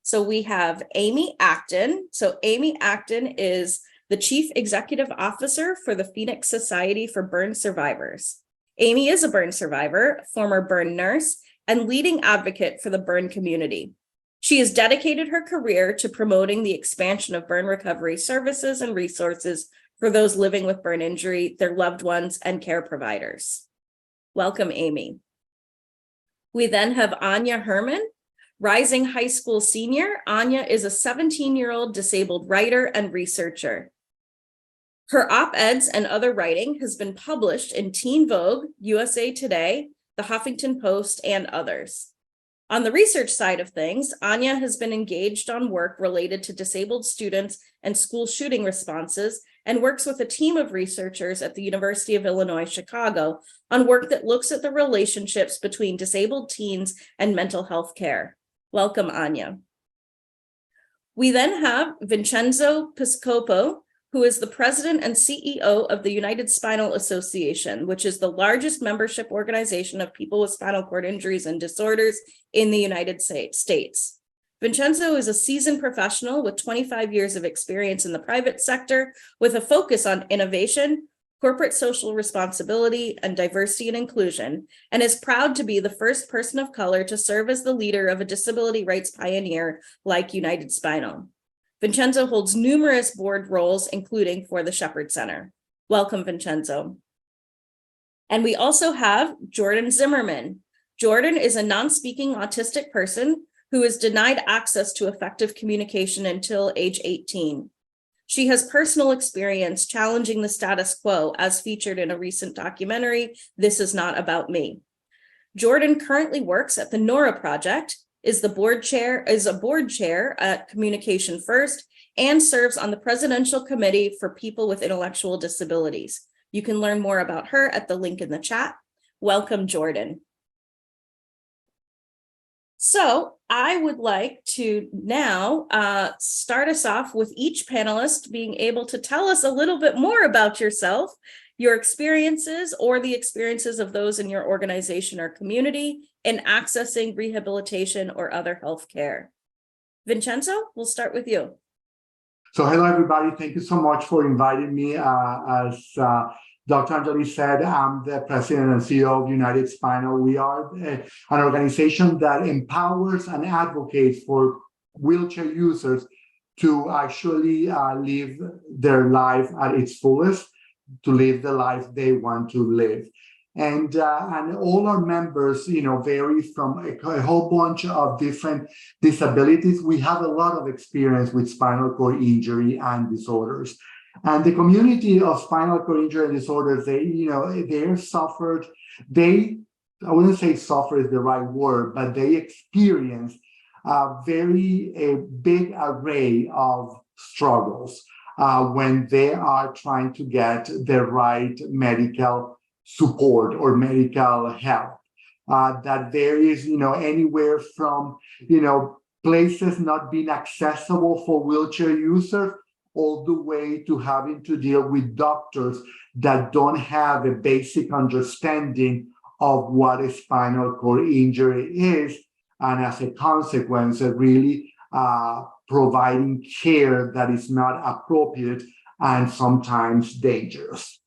So we have Amy Acton. So Amy Acton is the Chief Executive Officer for the Phoenix Society for Burn Survivors. Amy is a burn survivor, former burn nurse, and leading advocate for the burn community. She has dedicated her career to promoting the expansion of burn recovery services and resources for those living with burn injury, their loved ones, and care providers. Welcome, Amy. We then have Anja Herrman, rising high school senior. Anja is a 17-year-old disabled writer and researcher. Her op-eds and other writing has been published in Teen Vogue, USA Today, The Huffington Post, and others. On the research side of things, Anja has been engaged on work related to disabled students and school shooting responses, and works with a team of researchers at the University of Illinois, Chicago, on work that looks at the relationships between disabled teens and mental health care. Welcome, Anja. We then have Vincenzo Piscopo, who is the president and CEO of the United Spinal Association, which is the largest membership organization of people with spinal cord injuries and disorders in the United States. Vincenzo is a seasoned professional with 25 years of experience in the private sector, with a focus on innovation, corporate social responsibility, and diversity and inclusion, and is proud to be the first person of color to serve as the leader of a disability rights pioneer like United Spinal. Vincenzo holds numerous board roles, including for the Shepherd Center. Welcome, Vincenzo. And we also have Jordyn Zimmerman. Jordyn is a non-speaking autistic person who is denied access to effective communication until age 18. She has personal experience challenging the status quo, as featured in a recent documentary, This Is Not About Me. Jordyn currently works at the NORA Project, is a board chair at CommunicationFIRST, and serves on the Presidential Committee for People with Intellectual Disabilities. You can learn more about her at the link in the chat. Welcome, Jordyn. So I would like to now start us off with each panelist being able to tell us a little bit more about yourself, your experiences, or the experiences of those in your organization or community in accessing rehabilitation or other health care. Vincenzo, we'll start with you. So hello, everybody. Thank you so much for inviting me. As Dr. Anjali said, I'm the president and CEO of United Spinal. We are an organization that empowers and advocates for wheelchair users to actually live their life at its fullest, to live the life they want to live. And all our members, vary from a whole bunch of different disabilities. We have a lot of experience with spinal cord injury and disorders. And the community of spinal cord injury and disorders, I wouldn't say suffer is the right word, but they experience a big array of struggles when they are trying to get the right medical support or medical help. That varies, anywhere from, places not being accessible for wheelchair users, all the way to having to deal with doctors that don't have a basic understanding of what a spinal cord injury is, and as a consequence, really providing care that is not appropriate and sometimes dangerous.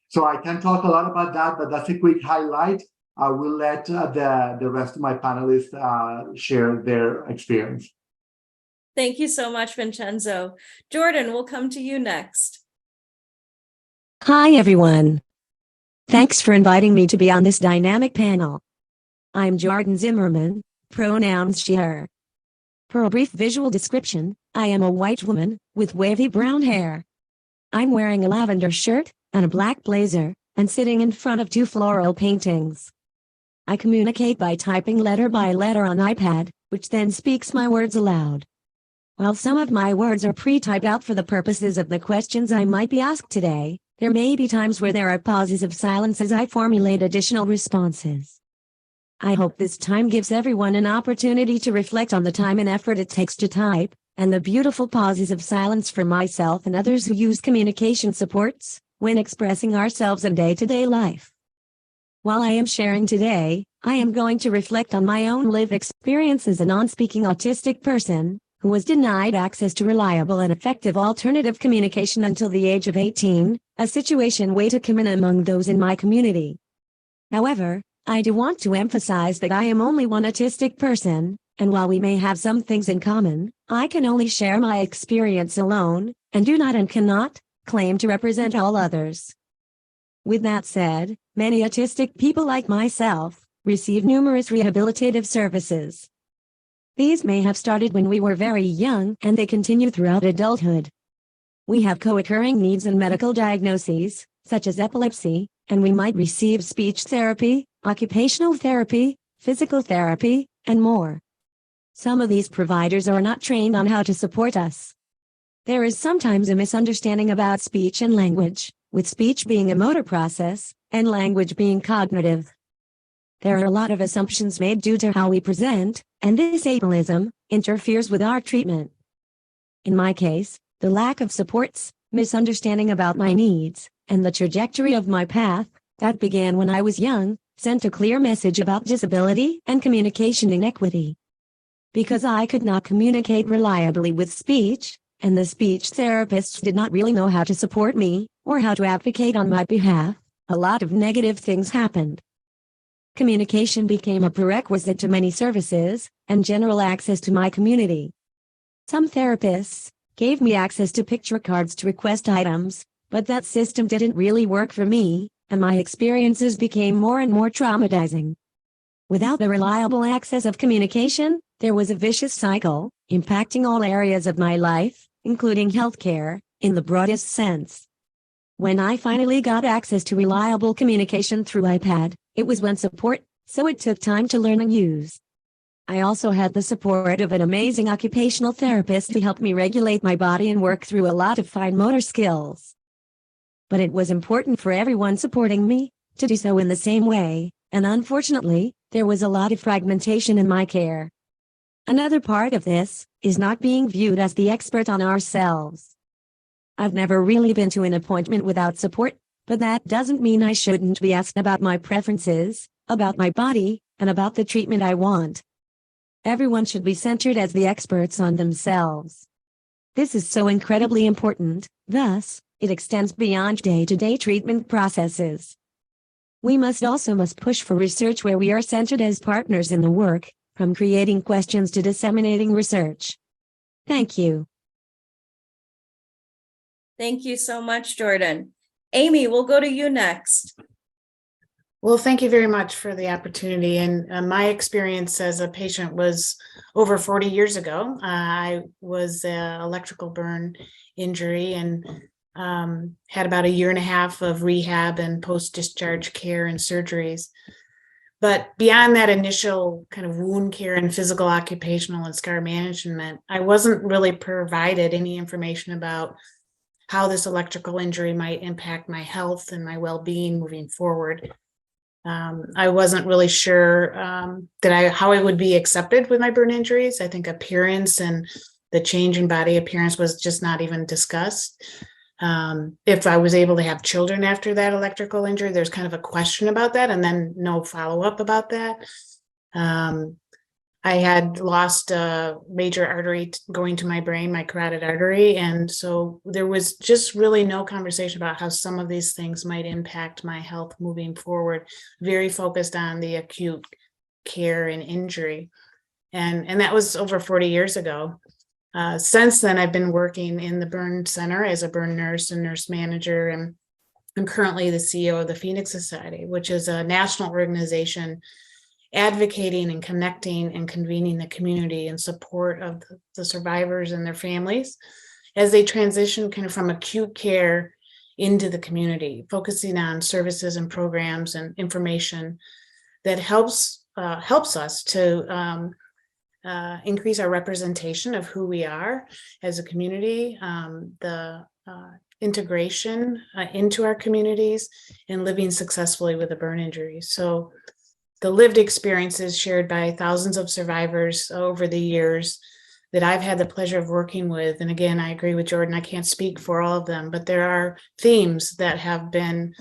So I can talk a lot about that, but that's a quick highlight. I will let the rest of my panelists share their experience. Thank you so much, Vincenzo. Jordyn, we'll come to you next. Hi, everyone. Thanks for inviting me to be on this dynamic panel. I'm Jordyn Zimmerman, pronouns she, her. For a brief visual description, I am a white woman with wavy brown hair. I'm wearing a lavender shirt and a black blazer, and sitting in front of two floral paintings. I communicate by typing letter by letter on iPad, which then speaks my words aloud. While some of my words are pre-typed out for the purposes of the questions I might be asked today, there may be times where there are pauses of silence as I formulate additional responses. I hope this time gives everyone an opportunity to reflect on the time and effort it takes to type, and the beautiful pauses of silence for myself and others who use communication supports when expressing ourselves in day-to-day life. While I am sharing today, I am going to reflect on my own lived experience as a non-speaking autistic person who was denied access to reliable and effective alternative communication until the age of 18, a situation way too common among those in my community. However, I do want to emphasize that I am only one autistic person, and while we may have some things in common, I can only share my experience alone, and do not and cannot claim to represent all others. With that said, many autistic people like myself receive numerous rehabilitative services. These may have started when we were very young and they continue throughout adulthood. We have co-occurring needs and medical diagnoses, such as epilepsy, and we might receive speech therapy, occupational therapy, physical therapy, and more. Some of these providers are not trained on how to support us. There is sometimes a misunderstanding about speech and language, with speech being a motor process, and language being cognitive. There are a lot of assumptions made due to how we present, and this ableism interferes with our treatment. In my case, the lack of supports, misunderstanding about my needs, and the trajectory of my path, that began when I was young, sent a clear message about disability and communication inequity. Because I could not communicate reliably with speech, and the speech therapists did not really know how to support me, or how to advocate on my behalf, a lot of negative things happened. Communication became a prerequisite to many services, and general access to my community. Some therapists gave me access to picture cards to request items, but that system didn't really work for me, and my experiences became more and more traumatizing. Without the reliable access of communication, there was a vicious cycle, impacting all areas of my life, including healthcare, in the broadest sense. When I finally got access to reliable communication through iPad, it was when support, so it took time to learn and use. I also had the support of an amazing occupational therapist who helped me regulate my body and work through a lot of fine motor skills. But it was important for everyone supporting me to do so in the same way, and unfortunately, there was a lot of fragmentation in my care. Another part of this is not being viewed as the expert on ourselves. I've never really been to an appointment without support, but that doesn't mean I shouldn't be asked about my preferences, about my body, and about the treatment I want. Everyone should be centered as the experts on themselves. This is so incredibly important, thus, it extends beyond day-to-day treatment processes. We must push for research where we are centered as partners in the work, from creating questions to disseminating research. Thank you. Thank you so much, Jordyn. Amy, we'll go to you next. Well, thank you very much for the opportunity. And my experience as a patient was over 40 years ago. I was an electrical burn injury and had about a year and a half of rehab and post-discharge care and surgeries. But beyond that initial kind of wound care and physical, occupational, and scar management, I wasn't really provided any information about how this electrical injury might impact my health and my well-being moving forward. I wasn't really sure how I would be accepted with my burn injuries. I think appearance and the change in body appearance was just not even discussed. If I was able to have children after that electrical injury, there's kind of a question about that, and then no follow-up about that. I had lost a major artery going to my brain, my carotid artery. And so there was just really no conversation about how some of these things might impact my health moving forward, very focused on the acute care and injury. And that was over 40 years ago. Since then, I've been working in the burn center as a burn nurse and nurse manager. And I'm currently the CEO of the Phoenix Society, which is a national organization advocating and connecting and convening the community in support of the survivors and their families as they transition kind of from acute care into the community, focusing on services and programs and information that helps us to increase our representation of who we are as a community, the integration into our communities, and living successfully with a burn injury. So the lived experiences shared by thousands of survivors over the years that I've had the pleasure of working with. And again, I agree with Jordyn, I can't speak for all of them, but there are themes that have been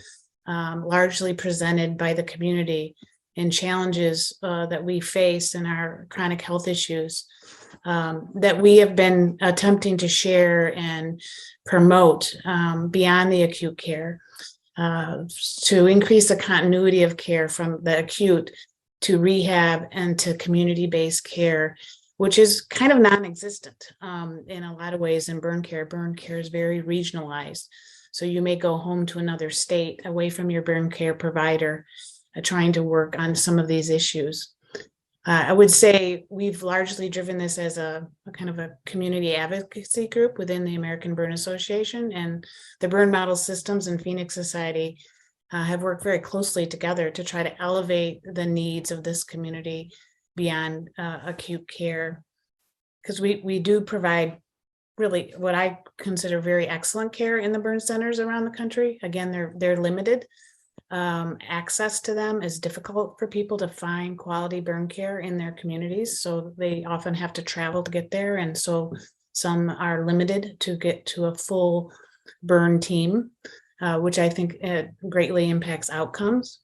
largely presented by the community and challenges that we face in our chronic health issues that we have been attempting to share and promote beyond the acute care to increase the continuity of care from the acute to rehab and to community-based care, which is kind of non-existent in a lot of ways in burn care. Burn care is very regionalized. So you may go home to another state away from your burn care provider trying to work on some of these issues. I would say we've largely driven this as a kind of a community advocacy group within the American Burn Association, and the Burn Model Systems and Phoenix Society have worked very closely together to try to elevate the needs of this community beyond acute care, because we do provide really what I consider very excellent care in the burn centers around the country. Again, they're limited. Access to them is difficult for people to find quality burn care in their communities, so they often have to travel to get there, and so some are limited to get to a full burn team, which I think greatly impacts outcomes.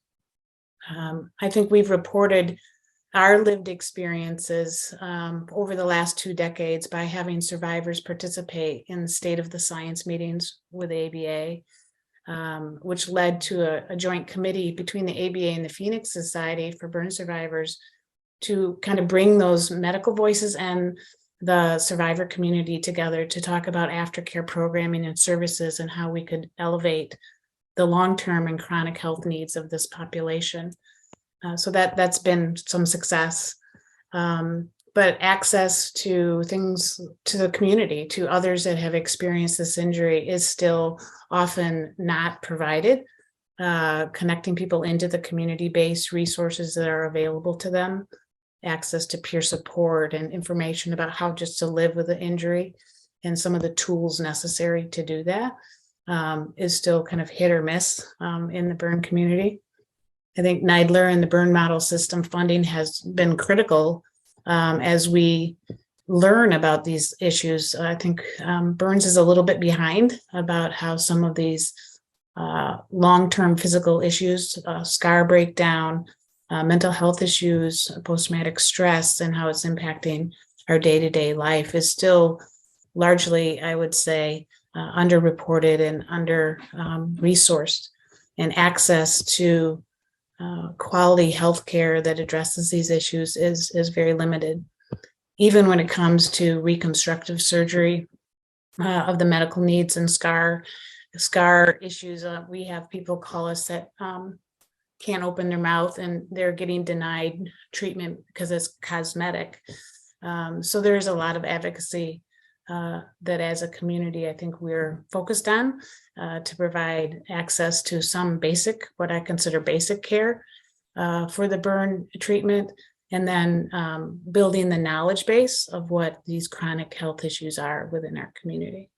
I think we've reported our lived experiences over the last 2 decades by having survivors participate in the State of the Science meetings with ABA, which led to a joint committee between the ABA and the Phoenix Society for Burn Survivors to kind of bring those medical voices and the survivor community together to talk about aftercare programming and services and how we could elevate the long-term and chronic health needs of this population. So that's been some success. But access to things, to the community, to others that have experienced this injury is still often not provided. Connecting people into the community-based resources that are available to them, access to peer support and information about how just to live with the injury and some of the tools necessary to do that is still kind of hit or miss in the burn community. I think LeaRRn and the burn model system funding has been critical as we learn about these issues. I think burns is a little bit behind about how some of these long-term physical issues, scar breakdown, mental health issues, post-traumatic stress, and how it's impacting our day-to-day life is still largely, I would say, underreported and under-resourced, and access to quality healthcare that addresses these issues is very limited. Even when it comes to reconstructive surgery of the medical needs and scar issues, we have people call us that can't open their mouth and they're getting denied treatment because it's cosmetic. So there's a lot of advocacy that as a community, I think we're focused on to provide access to some basic, what I consider basic care for the burn treatment, and then building the knowledge base of what these chronic health issues are within our community.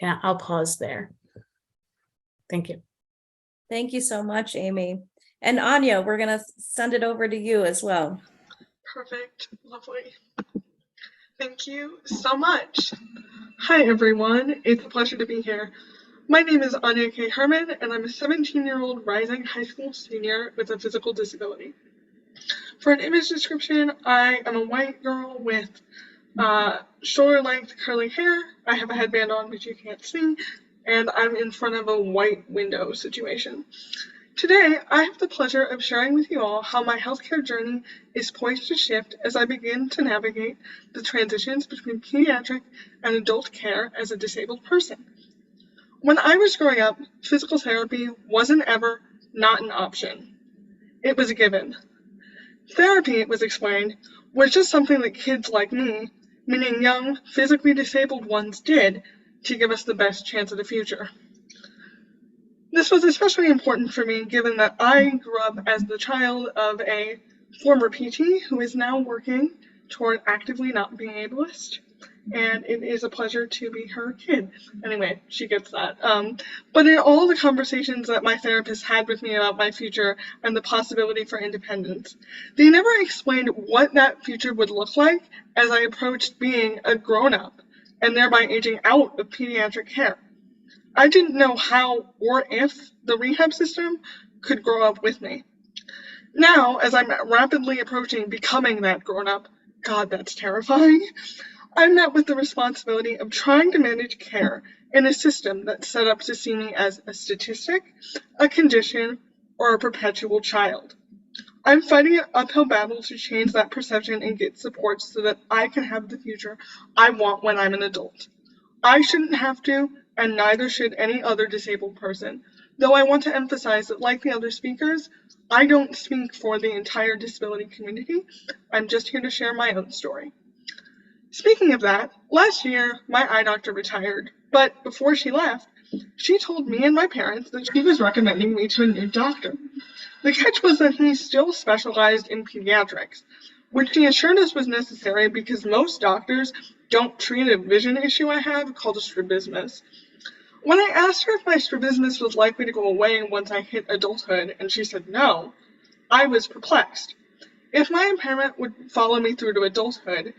And I'll pause there. Thank you. Thank you so much, Amy. And Anja, we're going to send it over to you as well. Perfect. Lovely. Thank you so much. Hi, everyone. It's a pleasure to be here. My name is Anja K. Herrman, and I'm a 17-year-old rising high school senior with a physical disability. For an image description, I am a white girl with shoulder-length curly hair. I have a headband on, which you can't see, and I'm in front of a white window situation. Today, I have the pleasure of sharing with you all how my healthcare journey is poised to shift as I begin to navigate the transitions between pediatric and adult care as a disabled person. When I was growing up, physical therapy wasn't ever not an option. It was a given. Therapy, it was explained, was just something that kids like me, meaning young, physically disabled ones, did to give us the best chance of the future. This was especially important for me given that I grew up as the child of a former PT who is now working toward actively not being ableist, and it is a pleasure to be her kid. Anyway, she gets that. But in all the conversations that my therapist had with me about my future and the possibility for independence, they never explained what that future would look like as I approached being a grown-up and thereby aging out of pediatric care. I didn't know how or if the rehab system could grow up with me. Now, as I'm rapidly approaching becoming that grown-up, God, that's terrifying, I'm met with the responsibility of trying to manage care in a system that's set up to see me as a statistic, a condition, or a perpetual child. I'm fighting an uphill battle to change that perception and get support so that I can have the future I want when I'm an adult. I shouldn't have to, and neither should any other disabled person, though I want to emphasize that, like the other speakers, I don't speak for the entire disability community. I'm just here to share my own story. Speaking of that, last year my eye doctor retired, but before she left, she told me and my parents that she was recommending me to a new doctor. The catch was that he still specialized in pediatrics, which she assured us was necessary because most doctors don't treat a vision issue I have called a strabismus. When I asked her if my strabismus was likely to go away once I hit adulthood, and she said no, I was perplexed. If my impairment would follow me through to adulthood,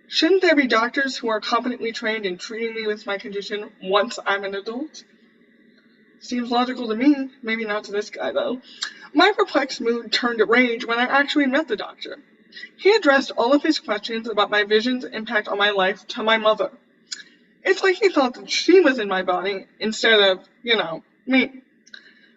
shouldn't there be doctors who are competently trained in treating me with my condition once I'm an adult? Seems logical to me, maybe not to this guy though. My perplexed mood turned to rage when I actually met the doctor. He addressed all of his questions about my vision's impact on my life to my mother. It's like he thought that she was in my body instead of, me.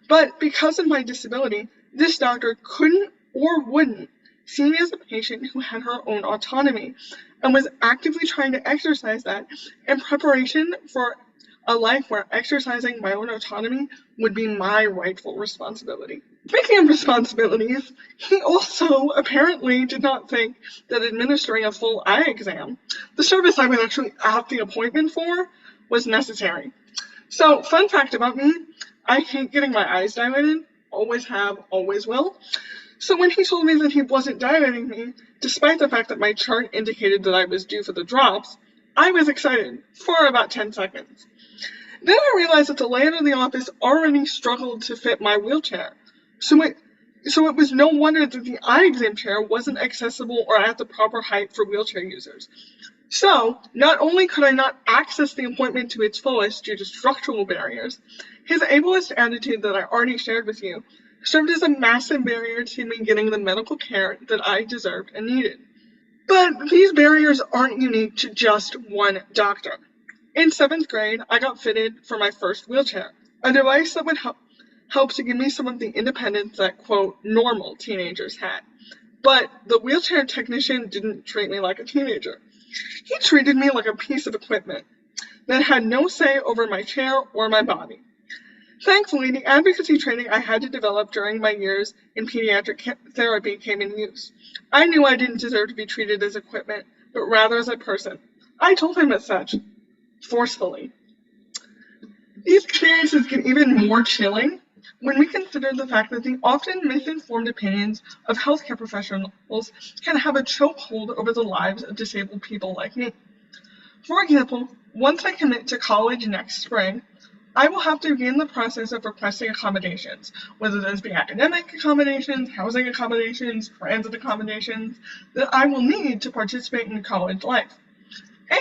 But because of my disability, this doctor couldn't or wouldn't see me as a patient who had her own autonomy and was actively trying to exercise that in preparation for a life where exercising my own autonomy would be my rightful responsibility. Speaking of responsibilities, he also apparently did not think that administering a full eye exam, the service I was actually at the appointment for, was necessary. So, fun fact about me, I hate getting my eyes dilated, always have, always will. So when he told me that he wasn't dilating me, despite the fact that my chart indicated that I was due for the drops, I was excited for about 10 seconds. Then I realized that the layout of the office already struggled to fit my wheelchair. So it was no wonder that the eye exam chair wasn't accessible or at the proper height for wheelchair users. So, not only could I not access the appointment to its fullest due to structural barriers, his ableist attitude that I already shared with you served as a massive barrier to me getting the medical care that I deserved and needed. But these barriers aren't unique to just one doctor. In 7th grade, I got fitted for my first wheelchair, a device that would help to give me some of the independence that, quote, normal teenagers had. But the wheelchair technician didn't treat me like a teenager. He treated me like a piece of equipment that had no say over my chair or my body. Thankfully, the advocacy training I had to develop during my years in pediatric therapy came in use. I knew I didn't deserve to be treated as equipment, but rather as a person. I told him as such, forcefully. These experiences get even more chilling when we consider the fact that the often misinformed opinions of healthcare professionals can have a chokehold over the lives of disabled people like me. For example, once I commit to college next spring, I will have to begin the process of requesting accommodations, whether those be academic accommodations, housing accommodations, transit accommodations, that I will need to participate in college life.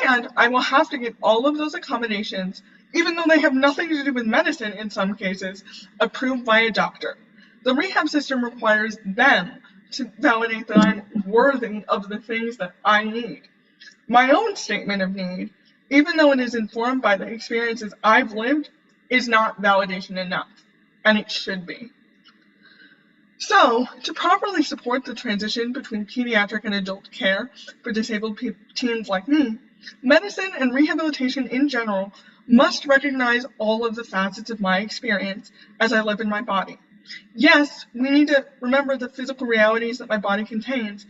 And I will have to get all of those accommodations, even though they have nothing to do with medicine in some cases, approved by a doctor. The rehab system requires them to validate that I'm worthy of the things that I need. My own statement of need, even though it is informed by the experiences I've lived, is not validation enough, and it should be. So, to properly support the transition between pediatric and adult care for disabled teens like me, medicine and rehabilitation in general must recognize all of the facets of my experience as I live in my body. Yes, we need to remember the physical realities that my body contains,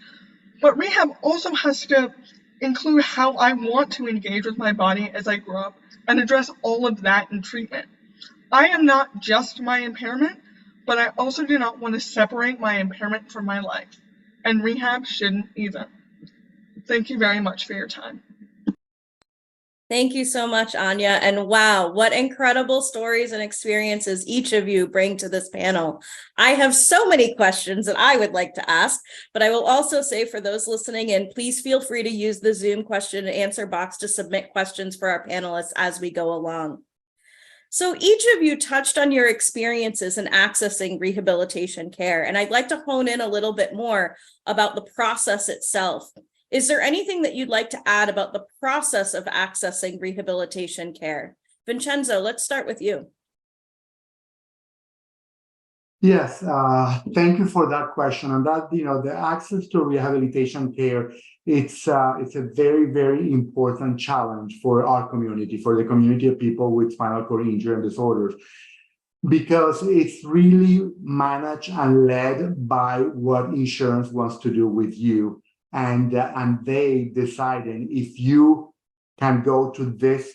but rehab also has to include how I want to engage with my body as I grow up and address all of that in treatment. I am not just my impairment, but I also do not want to separate my impairment from my life, and rehab shouldn't either. Thank you very much for your time. Thank you so much, Anja. And wow, what incredible stories and experiences each of you bring to this panel. I have so many questions that I would like to ask, but I will also say for those listening in, please feel free to use the Zoom question and answer box to submit questions for our panelists as we go along. So each of you touched on your experiences in accessing rehabilitation care, and I'd like to hone in a little bit more about the process itself. Is there anything that you'd like to add about the process of accessing rehabilitation care? Vincenzo, let's start with you. Yes, thank you for that question. And that, the access to rehabilitation care, it's a very, very important challenge for our community, for the community of people with spinal cord injury and disorders, because it's really managed and led by what insurance wants to do with you. And they deciding if you can go to this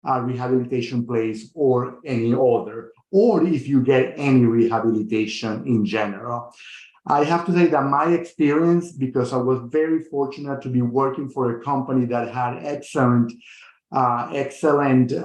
rehabilitation place or any other, or if you get any rehabilitation in general. I have to say that my experience, because I was very fortunate to be working for a company that had excellent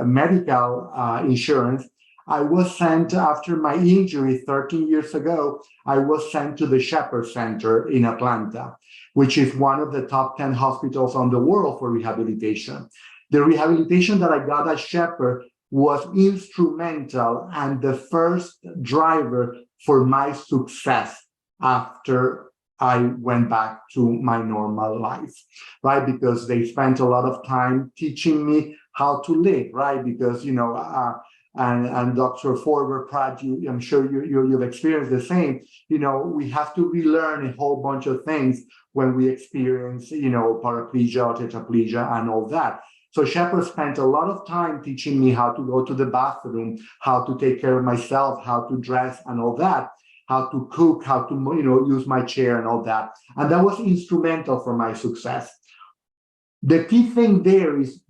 medical insurance, I was sent after my injury 13 years ago, I was sent to the Shepherd Center in Atlanta, which is one of the top 10 hospitals on the world for rehabilitation. The rehabilitation that I got at Shepherd was instrumental and the first driver for my success after I went back to my normal life, right? Because they spent a lot of time teaching me how to live, right? Because, and Dr. Forber-Pratt, I'm sure you've experienced the same. We have to relearn a whole bunch of things when we experience, paraplegia or tetraplegia and all that. So Shepherd spent a lot of time teaching me how to go to the bathroom, how to take care of myself, how to dress and all that, how to cook, how to, use my chair and all that. And that was instrumental for my success. The key thing there is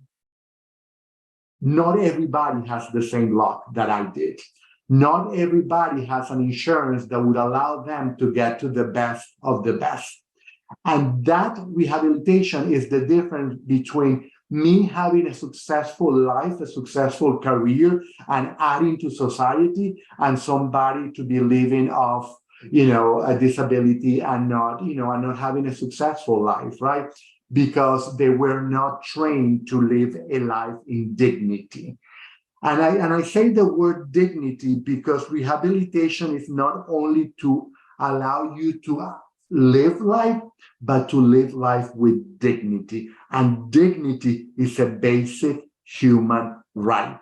not everybody has the same luck that I did. Not everybody has an insurance that would allow them to get to the best of the best. And that rehabilitation is the difference between me having a successful life, a successful career, and adding to society, and somebody to be living off, a disability and not, and not having a successful life, right? Because they were not trained to live a life in dignity. And I say the word dignity because rehabilitation is not only to allow you to live life, but to live life with dignity. And dignity is a basic human right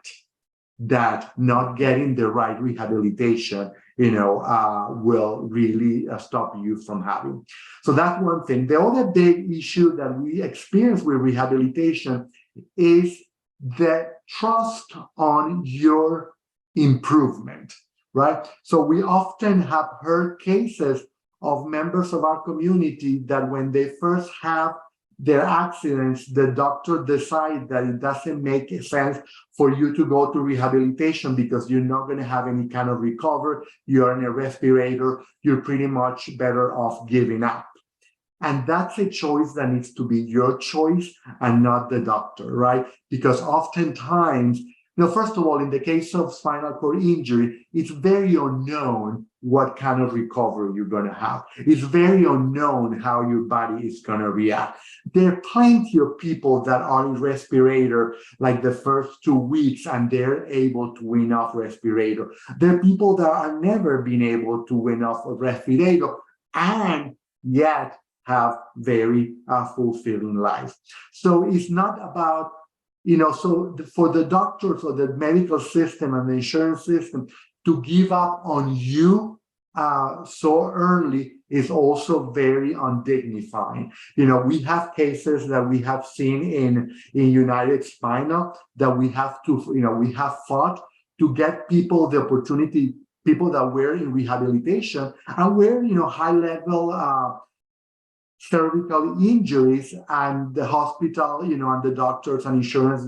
that not getting the right rehabilitation, will really stop you from having. So that's one thing. The other big issue that we experience with rehabilitation is the trust on your improvement, right? So we often have heard cases of members of our community that when they first have their accidents, the doctor decides that it doesn't make sense for you to go to rehabilitation because you're not going to have any kind of recovery. You're on a respirator. You're pretty much better off giving up. And that's a choice that needs to be your choice and not the doctor, right? Because oftentimes, first of all, in the case of spinal cord injury, it's very unknown what kind of recovery you're going to have. It's very unknown how your body is going to react. There are plenty of people that are in respirator like the first 2 weeks and they're able to wean off respirator. There are people that are never been able to wean off a respirator and yet have very fulfilling life. So it's not about for the doctors or the medical system and the insurance system to give up on you so early is also very undignifying. We have cases that we have seen in United Spinal that we have fought to get people the opportunity, people that were in rehabilitation and were, high-level cervical injuries, and the hospital, and the doctors and insurance,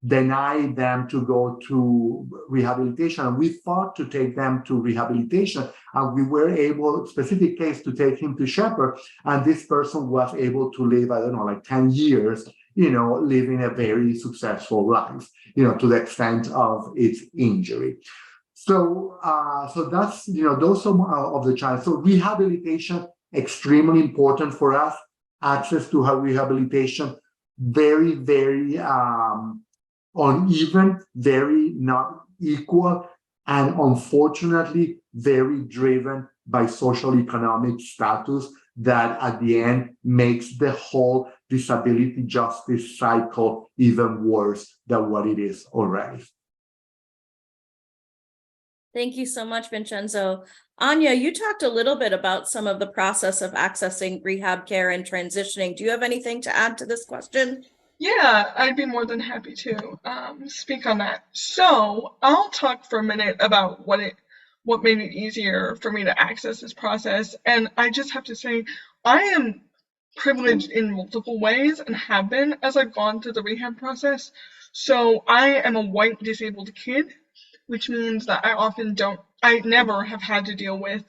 deny them to go to rehabilitation. And we fought to take them to rehabilitation, and we were able, specific case, to take him to Shepherd, and this person was able to live, 10 years, living a very successful life, to the extent of its injury. So that's, those are of the challenges. So rehabilitation, extremely important for us. Access to her rehabilitation, very, very uneven, very not equal, and unfortunately, very driven by social economic status that at the end makes the whole disability justice cycle even worse than what it is already. Thank you so much, Vincenzo. Anja, you talked a little bit about some of the process of accessing rehab care and transitioning. Do you have anything to add to this question? Yeah, I'd be more than happy to speak on that. So I'll talk for a minute about what made it easier for me to access this process. And I just have to say, I am privileged in multiple ways and have been as I've gone through the rehab process. So I am a white disabled kid, which means that I never have had to deal with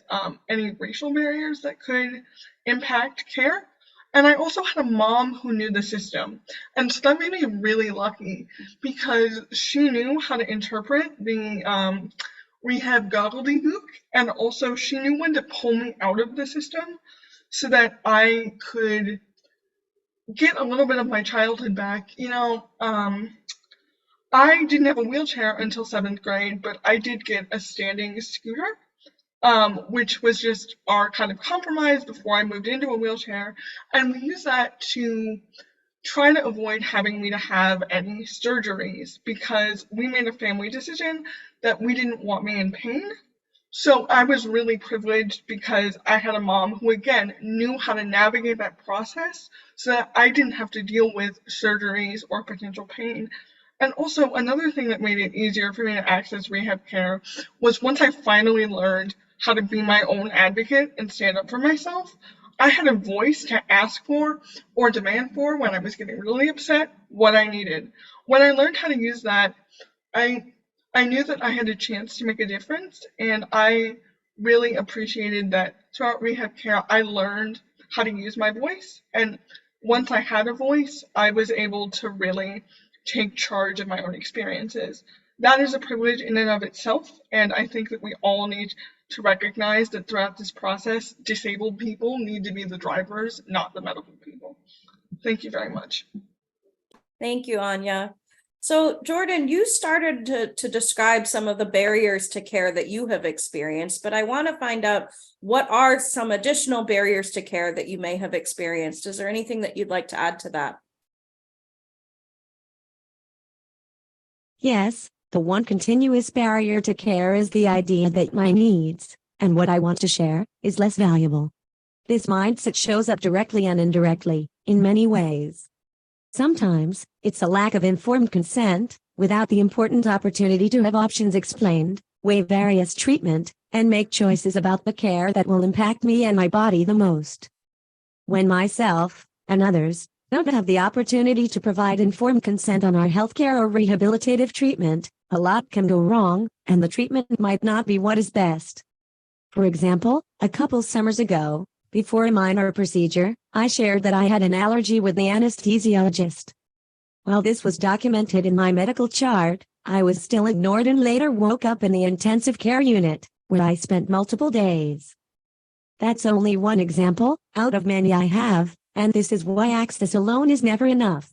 any racial barriers that could impact care. And I also had a mom who knew the system. And so that made me really lucky because she knew how to interpret the rehab gobbledygook. And also she knew when to pull me out of the system so that I could get a little bit of my childhood back. I didn't have a wheelchair until 7th grade, but I did get a standing scooter. Which was just our kind of compromise before I moved into a wheelchair. And we used that to try to avoid having me to have any surgeries because we made a family decision that we didn't want me in pain. So I was really privileged because I had a mom who, again, knew how to navigate that process so that I didn't have to deal with surgeries or potential pain. And also, another thing that made it easier for me to access rehab care was once I finally learned how to be my own advocate and stand up for myself, I had a voice to ask for or demand for when I was getting really upset what I needed. When I learned how to use that, I knew that I had a chance to make a difference, and I really appreciated that throughout rehab care, I learned how to use my voice. And once I had a voice, I was able to really take charge of my own experiences. That is a privilege in and of itself, and I think that we all need to recognize that throughout this process, disabled people need to be the drivers, not the medical people. Thank you very much. Thank you, Anja. So, Jordyn, you started to describe some of the barriers to care that you have experienced, but I want to find out what are some additional barriers to care that you may have experienced. Is there anything that you'd like to add to that? Yes, the one continuous barrier to care is the idea that my needs, and what I want to share, is less valuable. This mindset shows up directly and indirectly, in many ways. Sometimes, it's a lack of informed consent, without the important opportunity to have options explained, weigh various treatment, and make choices about the care that will impact me and my body the most. When myself, and others, don't have the opportunity to provide informed consent on our healthcare or rehabilitative treatment, a lot can go wrong, and the treatment might not be what is best. For example, a couple summers ago, before a minor procedure, I shared that I had an allergy with the anesthesiologist. While this was documented in my medical chart, I was still ignored and later woke up in the intensive care unit, where I spent multiple days. That's only one example, out of many I have, and this is why access alone is never enough.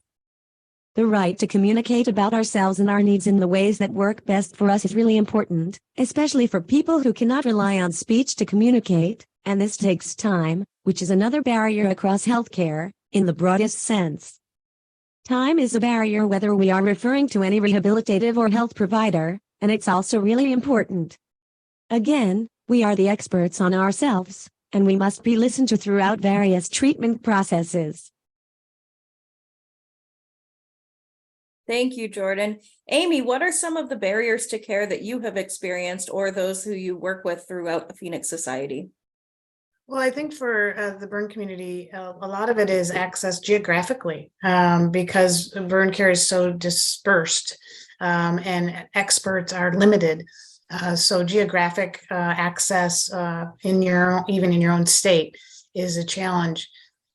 The right to communicate about ourselves and our needs in the ways that work best for us is really important, especially for people who cannot rely on speech to communicate, and this takes time, which is another barrier across healthcare, in the broadest sense. Time is a barrier whether we are referring to any rehabilitative or health provider, and it's also really important. Again, we are the experts on ourselves, and we must be listened to throughout various treatment processes. Thank you, Jordyn. Amy, what are some of the barriers to care that you have experienced or those who you work with throughout the Phoenix Society? Well, I think for the burn community, a lot of it is access geographically, because burn care is so dispersed and experts are limited. So geographic access even in your own state is a challenge.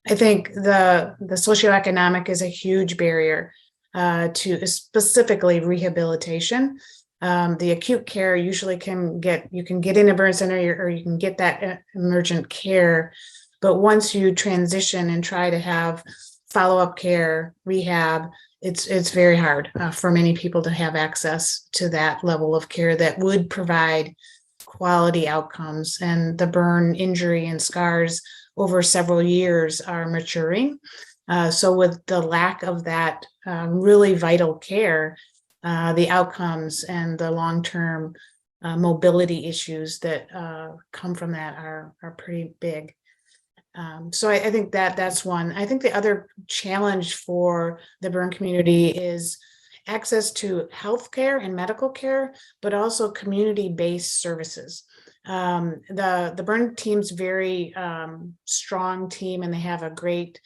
I think the socioeconomic is a huge barrier to specifically rehabilitation. The acute care usually you can get in a burn center or you can get that emergent care. But once you transition and try to have follow-up care, rehab, it's very hard for many people to have access to that level of care that would provide quality outcomes. And the burn injury and scars over several years are maturing. So with the lack of that really vital care, the outcomes and the long-term mobility issues that come from that are pretty big. So I think that's one. I think the other challenge for the burn community is access to healthcare and medical care, but also community-based services. The burn team's very strong team, and they have a great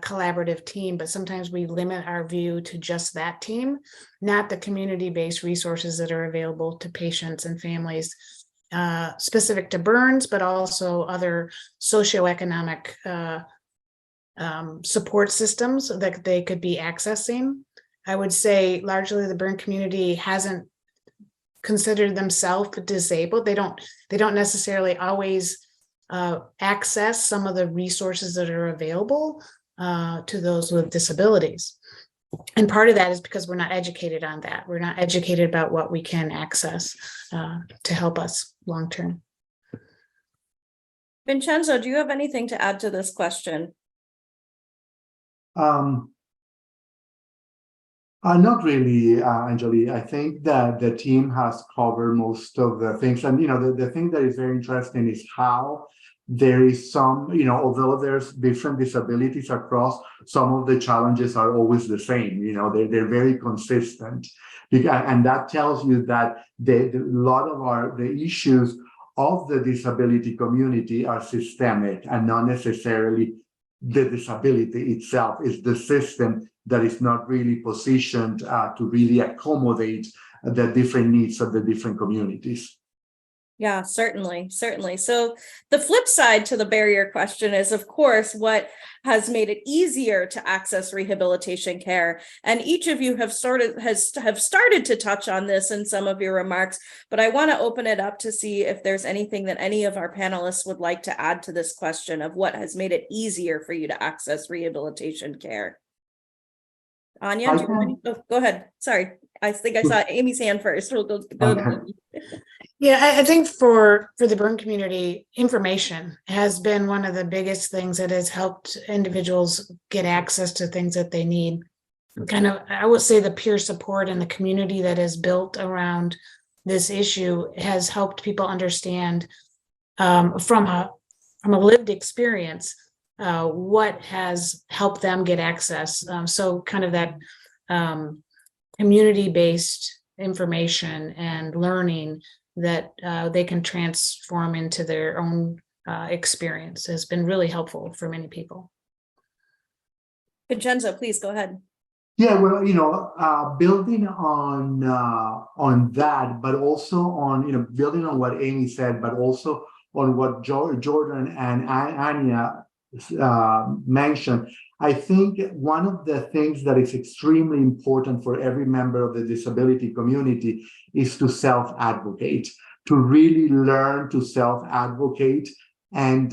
collaborative team, but sometimes we limit our view to just that team, not the community-based resources that are available to patients and families specific to burns, but also other socioeconomic support systems that they could be accessing. I would say largely the burn community hasn't considered themselves disabled. They don't necessarily always access some of the resources that are available to those with disabilities. And part of that is because we're not educated on that. We're not educated about what we can access to help us long term. Vincenzo, do you have anything to add to this question? Not really, Anjali. I think that the team has covered most of the things. And, the thing that is very interesting is how there is some, although there's different disabilities across, some of the challenges are always the same. They're very consistent. And that tells you that a lot of the issues of the disability community are systemic and not necessarily the disability itself. Is the system that is not really positioned to really accommodate the different needs of the different communities. Yeah, certainly. So the flip side to the barrier question is, of course, what has made it easier to access rehabilitation care. And each of you have started to touch on this in some of your remarks, but I want to open it up to see if there's anything that any of our panelists would like to add to this question of what has made it easier for you to access rehabilitation care. Anja, go ahead. Sorry, I think I saw Amy's hand first. We'll go. Yeah, I think for the burn community, information has been one of the biggest things that has helped individuals get access to things that they need. I would say the peer support and the community that is built around this issue has helped people understand from a lived experience what has helped them get access. So kind of that community-based information and learning that they can transform into their own experience has been really helpful for many people. Vincenzo, please go ahead. Yeah, well, building on that, but also on, building on what Amy said, but also on what Jordyn and Anja mentioned, I think one of the things that is extremely important for every member of the disability community is to self-advocate, to really learn to self-advocate and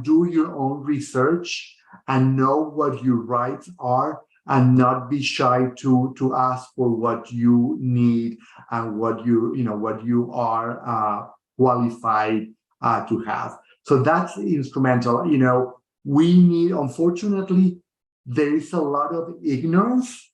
do your own research and know what your rights are and not be shy to ask for what you need and what you are qualified to have. So that's instrumental. We need, unfortunately, there is a lot of ignorance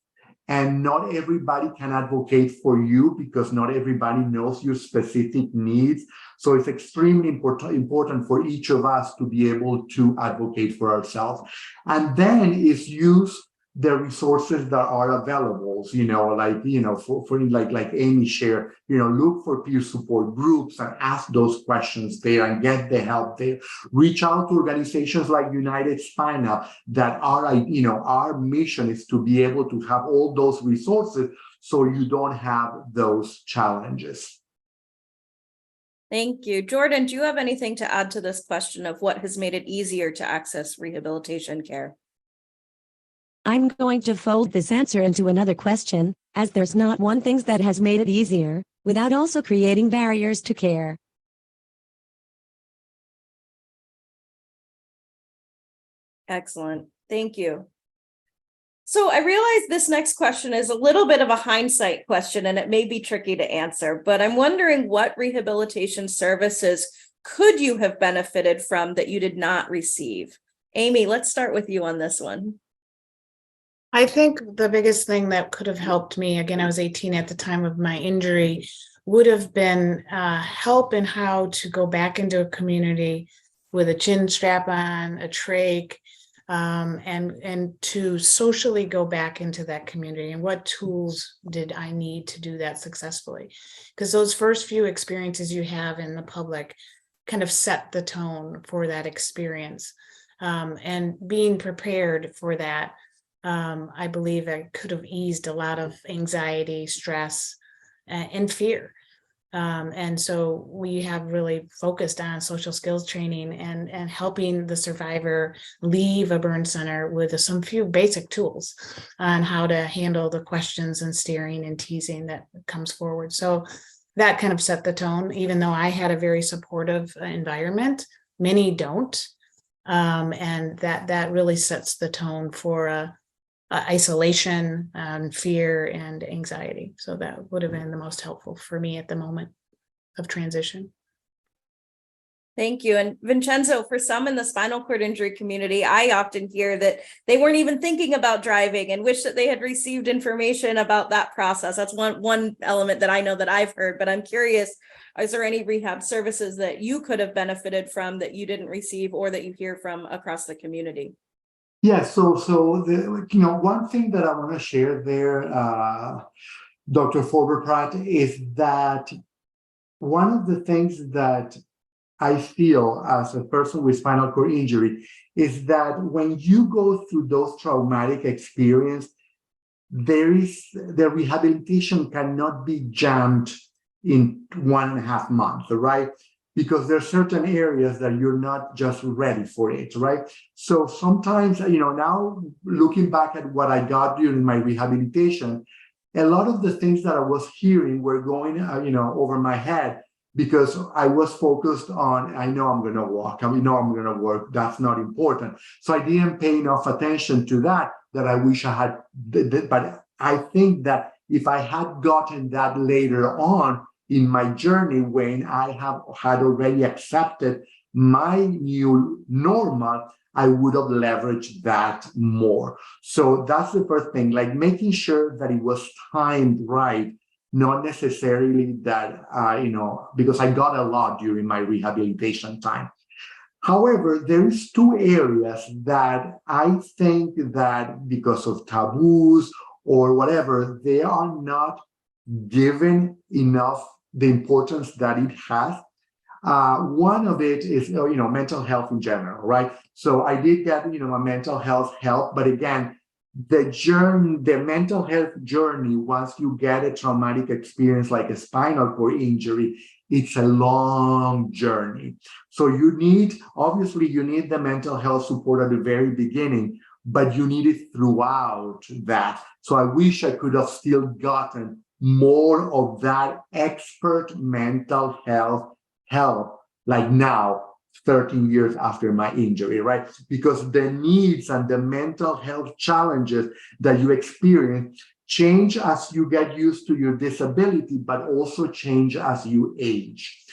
and not everybody can advocate for you because not everybody knows your specific needs. So it's extremely important for each of us to be able to advocate for ourselves. And then is use the resources that are available, like Amy shared, look for peer support groups and ask those questions there and get the help there. Reach out to organizations like United Spinal that our mission is to be able to have all those resources so you don't have those challenges. Thank you. Jordyn, do you have anything to add to this question of what has made it easier to access rehabilitation care? I'm going to fold this answer into another question, as there's not one thing that has made it easier, without also creating barriers to care. Excellent. Thank you. So I realize this next question is a little bit of a hindsight question, and it may be tricky to answer, but I'm wondering what rehabilitation services could you have benefited from that you did not receive? Amy, let's start with you on this one. I think the biggest thing that could have helped me, again, I was 18 at the time of my injury, would have been help in how to go back into a community with a chin strap on, a trach, and to socially go back into that community, and what tools did I need to do that successfully? Because those first few experiences you have in the public kind of set the tone for that experience, and being prepared for that, I believe I could have eased a lot of anxiety, stress, and fear. And so we have really focused on social skills training and helping the survivor leave a burn center with some few basic tools on how to handle the questions and staring and teasing that comes forward. So that kind of set the tone, even though I had a very supportive environment, many don't. And that really sets the tone for isolation, fear, and anxiety. So that would have been the most helpful for me at the moment of transition. Thank you. And Vincenzo, for some in the spinal cord injury community, I often hear that they weren't even thinking about driving and wish that they had received information about that process. That's one element that I know that I've heard, but I'm curious, is there any rehab services that you could have benefited from that you didn't receive or that you hear from across the community? Yeah, so one thing that I want to share there, Dr. Forber-Pratt, is that one of the things that I feel as a person with spinal cord injury is that when you go through those traumatic experiences, the rehabilitation cannot be jammed in 1.5 months, right? Because there are certain areas that you're not just ready for it, right? So sometimes, now looking back at what I got during my rehabilitation, a lot of the things that I was hearing were going, over my head because I was focused on, I know I'm going to walk, I know I'm going to work, that's not important. So I didn't pay enough attention to that I wish I had, but I think that if I had gotten that later on in my journey, when I had already accepted my new normal, I would have leveraged that more. So that's the first thing, like making sure that it was timed right, not necessarily that, because I got a lot during my rehabilitation time. However, there's 2 areas that I think that because of taboos or whatever, they are not given enough the importance that it has. One of it is, mental health in general, right? So I did get, a mental health help, but again, the mental health journey, once you get a traumatic experience like a spinal cord injury, it's a long journey. So you need the mental health support at the very beginning, but you need it throughout that. So I wish I could have still gotten more of that expert mental health help, like now, 13 years after my injury, right? Because the needs and the mental health challenges that you experience change as you get used to your disability, but also change as you age.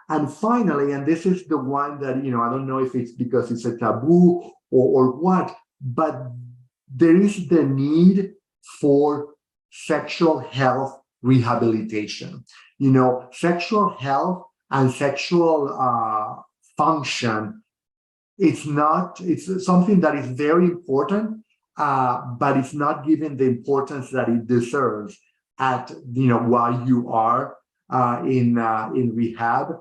And finally, and this is the one that, I don't know if it's because it's a taboo or what, but there is the need for sexual health rehabilitation. Sexual health and sexual function, it's something that is very important, but it's not given the importance that it deserves while you are in rehab.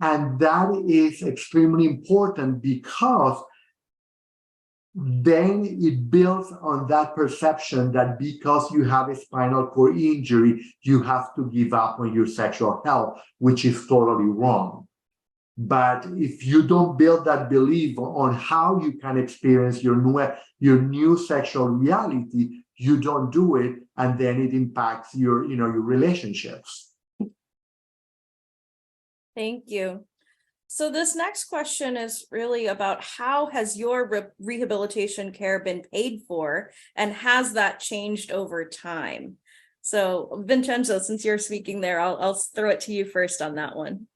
And that is extremely important because then it builds on that perception that because you have a spinal cord injury, you have to give up on your sexual health, which is totally wrong. But if you don't build that belief on how you can experience your new sexual reality, you don't do it, and then it impacts your relationships. Thank you. So this next question is really about how has your rehabilitation care been paid for, and has that changed over time? So Vincenzo, since you're speaking there, I'll throw it to you first on that one.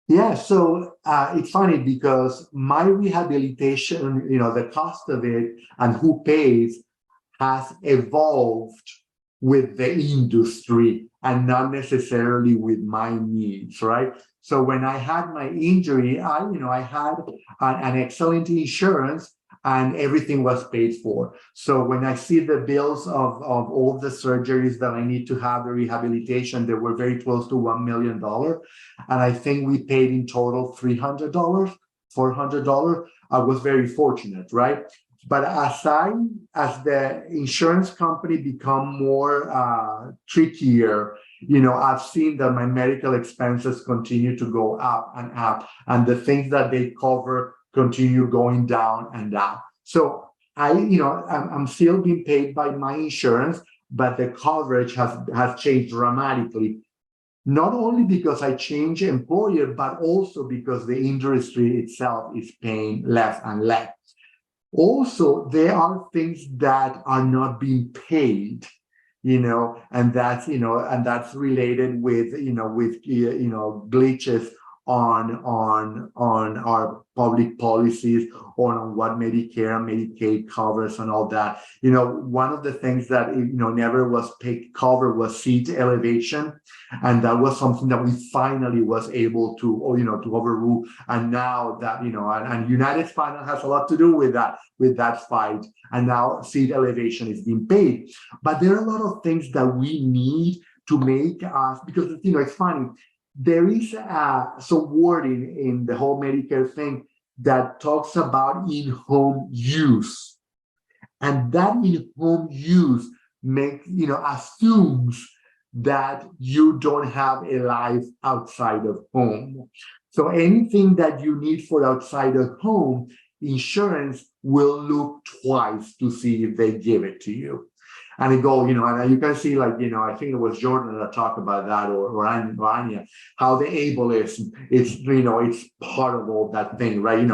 Yeah, so it's funny because my rehabilitation, the cost of it and who pays has evolved with the industry and not necessarily with my needs, right? So when I had my injury, I had an excellent insurance and everything was paid for. So when I see the bills of all the surgeries that I need to have, the rehabilitation, they were very close to $1 million. And I think we paid in total $300, $400. I was very fortunate, right? But as the insurance company become more trickier, I've seen that my medical expenses continue to go up, and the things that they cover continue going down and down. So I'm still being paid by my insurance, but the coverage has changed dramatically. Not only because I changed employer, but also because the industry itself is paying less and less. Also, there are things that are not being paid, and that's related with glitches on our public policies, or on what Medicare and Medicaid covers and all that. One of the things that never was paid cover was seat elevation, and that was something that we finally was able to to overrule. And now that and United Spinal has a lot to do with that fight, and now seat elevation is being paid. But there are a lot of things that we need to make us, because it's funny. There is some wording in the whole Medicare thing that talks about in-home use, and that in-home use assumes that you don't have a life outside of home. So anything that you need for outside of home, insurance will look twice to see if they give it to you. And it goes, and you can see, I think it was Jordyn that talked about that, or Anja, how the ableism, it's part of all that thing, right?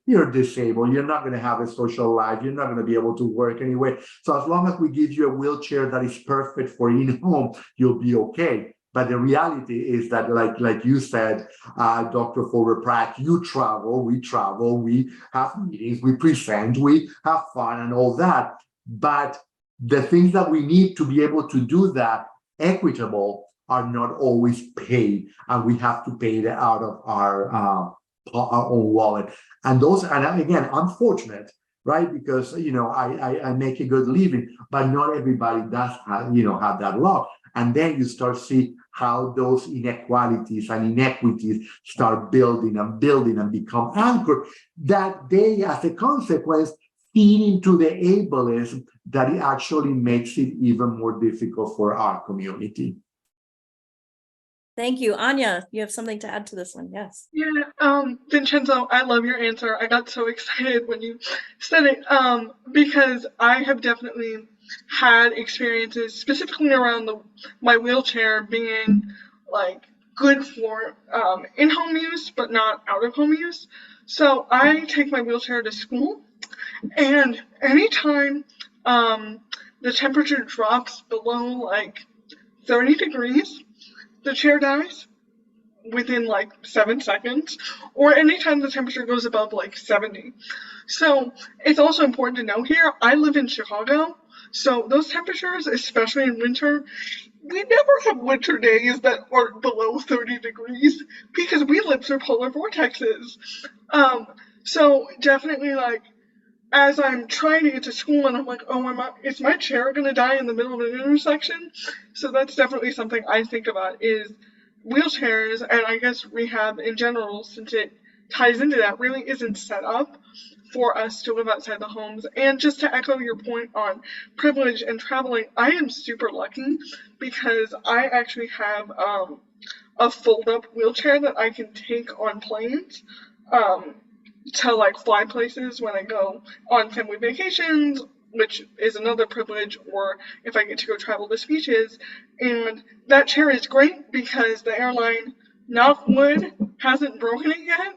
You're disabled, you're not going to have a social life, you're not going to be able to work anyway. So as long as we give you a wheelchair that is perfect for in-home, you'll be okay. But the reality is that, like you said, Dr. Forber-Pratt, you travel, we have meetings, we present, we have fun and all that. But the things that we need to be able to do that equitable are not always paid, and we have to pay it out of our own wallet. And again, I'm fortunate, right? Because I make a good living, but not everybody does have that luck. And then you start see how those inequalities and inequities start building and become anchored, that they, as a consequence, feed into the ableism that it actually makes it even more difficult for our community. Thank you. Anja, you have something to add to this one? Yes. Yeah, Vincenzo, I love your answer. I got so excited when you said it, because I have definitely had experiences specifically around my wheelchair being good for in-home use, but not out-of-home use. So I take my wheelchair to school, and anytime the temperature drops below 30 degrees, the chair dies within 7 seconds, or anytime the temperature goes above 70. So it's also important to know here, I live in Chicago, so those temperatures, especially in winter, we never have winter days that are below 30 degrees because we live through polar vortexes. So definitely as I'm trying to get to school and I'm like, oh, is my chair going to die in the middle of an intersection? So that's definitely something I think about, is wheelchairs, and I guess rehab in general, since it ties into that, really isn't set up for us to live outside the homes. And just to echo your point on privilege and traveling, I am super lucky because I actually have a fold-up wheelchair that I can take on planes. To fly places when I go on family vacations, which is another privilege, or if I get to go travel to speeches. And that chair is great because the airline knock wood, hasn't broken it yet.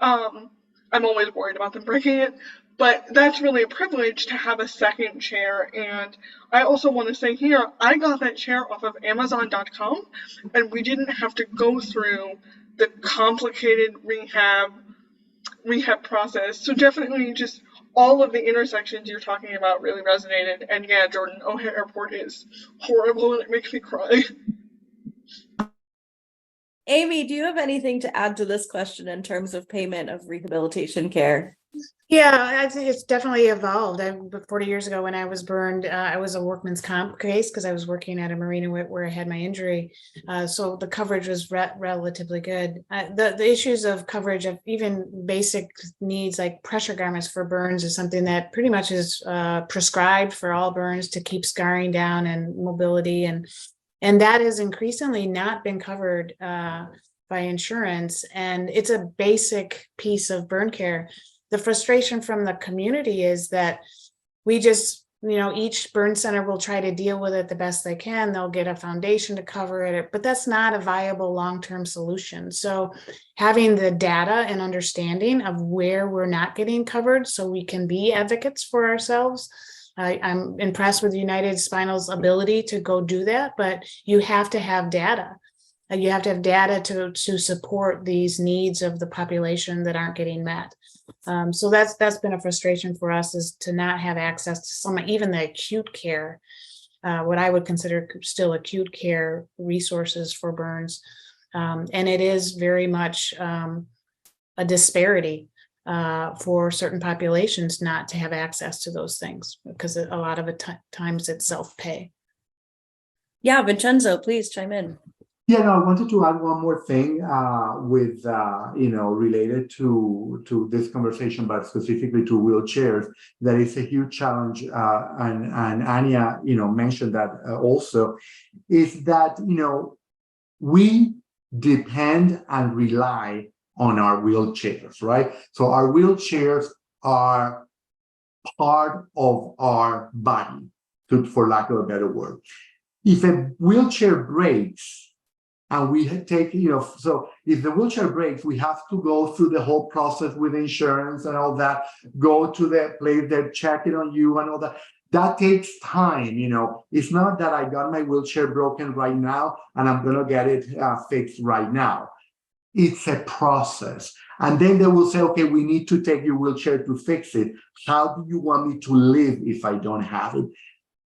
I'm always worried about them breaking it, but that's really a privilege to have a second chair. And I also want to say here, I got that chair off of Amazon.com, and we didn't have to go through the complicated rehab process. So definitely just all of the intersections you're talking about really resonated. And yeah, Jordyn, O'Hare Airport is horrible and it makes me cry. Amy, do you have anything to add to this question in terms of payment of rehabilitation care? Yeah, I think it's definitely evolved. 40 years ago when I was burned, I was a workman's comp case because I was working at a marina where I had my injury. So the coverage was relatively good. The issues of coverage of even basic needs like pressure garments for burns is something that pretty much is prescribed for all burns to keep scarring down and mobility. And that has increasingly not been covered by insurance. And it's a basic piece of burn care. The frustration from the community is that we just, each burn center will try to deal with it the best they can. They'll get a foundation to cover it, but that's not a viable long-term solution. So having the data and understanding of where we're not getting covered so we can be advocates for ourselves. I'm impressed with United Spinal's ability to go do that, but you have to have data. You have to have data to support these needs of the population that aren't getting met. So that's been a frustration for us, is to not have access to some, even the acute care, what I would consider still acute care resources for burns. And it is very much a disparity for certain populations not to have access to those things, because a lot of times it's self-pay. Yeah, Vincenzo, please chime in. Yeah, no, I wanted to add one more thing with, related to this conversation, but specifically to wheelchairs. That is a huge challenge, and Anja, mentioned that also, is that, we depend and rely on our wheelchairs, right? So our wheelchairs are part of our body, for lack of a better word. If a wheelchair breaks, and we take, so if the wheelchair breaks, we have to go through the whole process with insurance and all that, go to the place, they're checking on you and all that. That takes time, It's not that I got my wheelchair broken right now and I'm going to get it fixed right now. It's a process. And then they will say, okay, we need to take your wheelchair to fix it. How do you want me to live if I don't have it?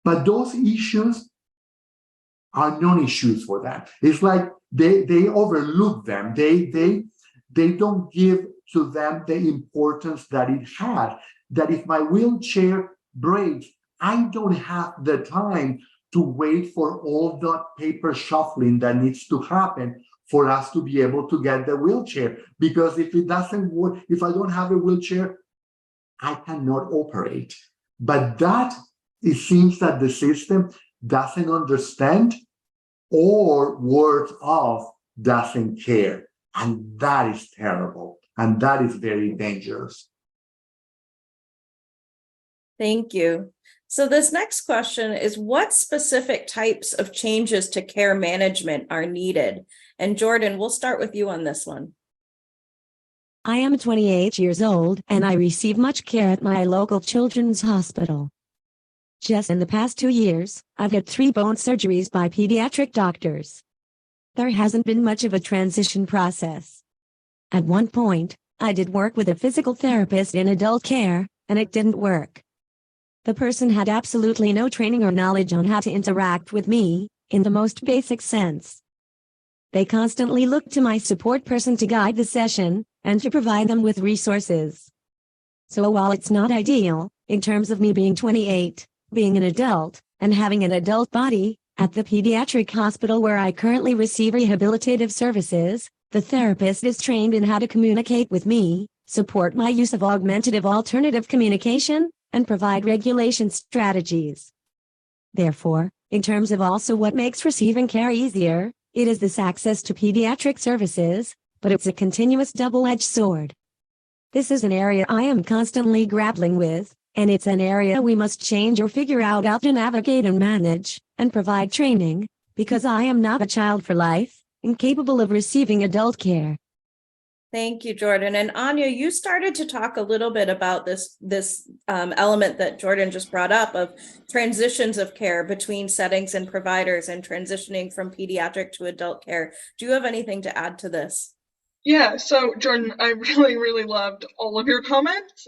But those issues are non-issues for them. It's like they overlook them. They don't give to them the importance that it has. That if my wheelchair breaks, I don't have the time to wait for all that paper shuffling that needs to happen for us to be able to get the wheelchair. Because if it doesn't work, if I don't have a wheelchair, I cannot operate. But it seems that the system doesn't understand, or worse off, doesn't care. And that is terrible. And that is very dangerous. Thank you. So this next question is, what specific types of changes to care management are needed? And Jordyn, we'll start with you on this one. I am 28 years old and I receive much care at my local children's hospital. Just in the past 2 years, I've had 3 bone surgeries by pediatric doctors. There hasn't been much of a transition process. At one point, I did work with a physical therapist in adult care, and it didn't work. The person had absolutely no training or knowledge on how to interact with me, in the most basic sense. They constantly looked to my support person to guide the session, and to provide them with resources. So while it's not ideal, in terms of me being 28, being an adult, and having an adult body, at the pediatric hospital where I currently receive rehabilitative services, the therapist is trained in how to communicate with me, support my use of augmentative alternative communication, and provide regulation strategies. Therefore, in terms of also what makes receiving care easier, it is this access to pediatric services, but it's a continuous double-edged sword. This is an area I am constantly grappling with, and it's an area we must change or figure out how to navigate and manage, and provide training, because I am not a child for life, incapable of receiving adult care. Thank you, Jordyn. And Anja, you started to talk a little bit about this element that Jordyn just brought up of transitions of care between settings and providers and transitioning from pediatric to adult care. Do you have anything to add to this? Yeah, so Jordyn, I really, really loved all of your comments.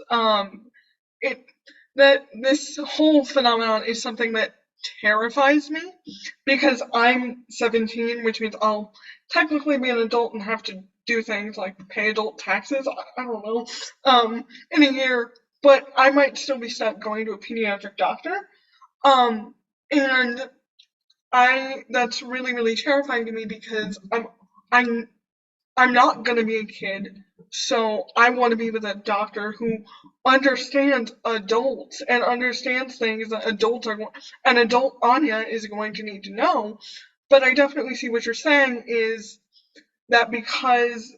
That this whole phenomenon is something that terrifies me because I'm 17, which means I'll technically be an adult and have to do things like pay adult taxes. I don't know, in a year, but I might still be stuck going to a pediatric doctor. And that's really, really terrifying to me because I'm not going to be a kid, so I want to be with a doctor who understands adults and understands things that an adult Anja is going to need to know. But I definitely see what you're saying is that because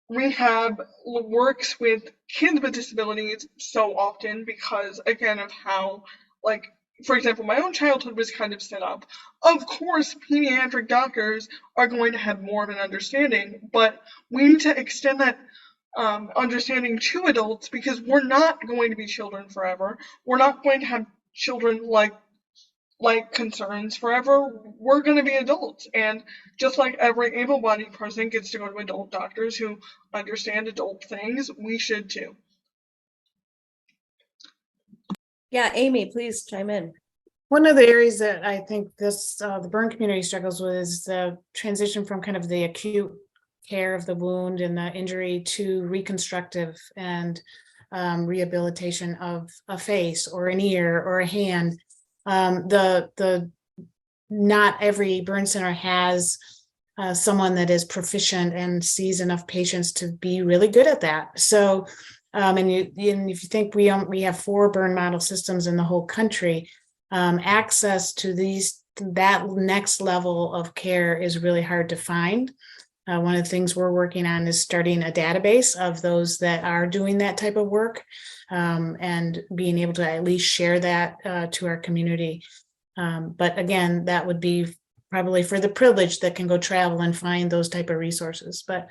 rehab works with kids with disabilities so often because, again, of how, like, for example, my own childhood was kind of set up. Of course, pediatric doctors are going to have more of an understanding, but we need to extend that understanding to adults because we're not going to be children forever. We're not going to have children like concerns forever. We're going to be adults, and just like every able-bodied person gets to go to adult doctors who understand adult things, we should too. Yeah, Amy, please chime in. One of the areas that I think the burn community struggles with is the transition from kind of the acute care of the wound and the injury to reconstructive and rehabilitation of a face or an ear or a hand. Not every burn center has someone that is proficient and sees enough patients to be really good at that. So, and if you think we have 4 burn model systems in the whole country, access to that next level of care is really hard to find. One of the things we're working on is starting a database of those that are doing that type of work, and being able to at least share that to our community. But again, that would be probably for the privileged that can go travel and find those type of resources. But